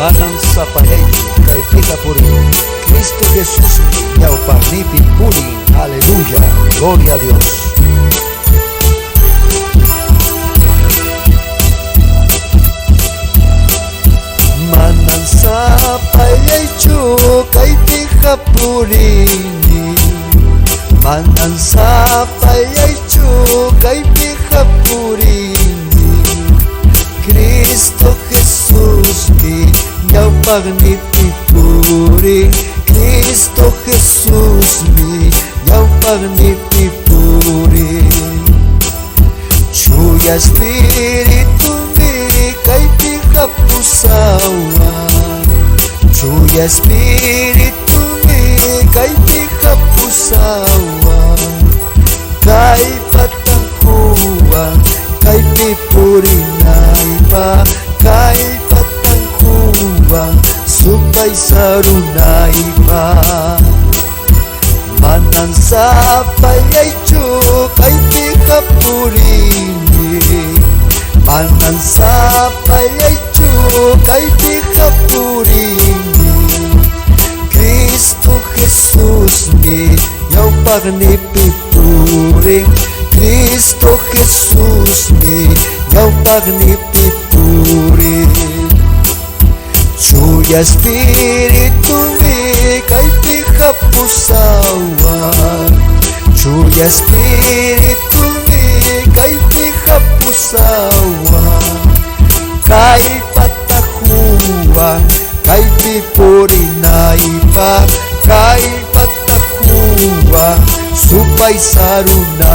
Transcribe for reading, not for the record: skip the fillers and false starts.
manang sa pahecho kay Picapuri, Cristo Jesús ñawpaqnipi purin. Aleluya, gloria a Dios. Manang sa pahecho kay Picapuri, manang sa pahecho kay Picapuri, Cristo Jesús mi ñawpaqnipi, Cristo Jesús mi ñawpaqnipi, Chuya Espíritu mi kay Picapusawan, Chuya Espíritu mi kay Picapusawan, kay patangkuwan kay pipurinay pa, kay patangkuwan supay sarunay pa. Manang sa pahecho kay Picapuri, manang sa pahecho kay Picapuri, Cristo Jesús mi ñawpaqnipi, Cristo Jesús mi ñawpaqnipi. Chuya Espíritu mi kay Picapusawan, Chuya Espíritu mi kay Picapusawan, kay patakuwan kay pipurinay pa, kay patakuwan supay sarunay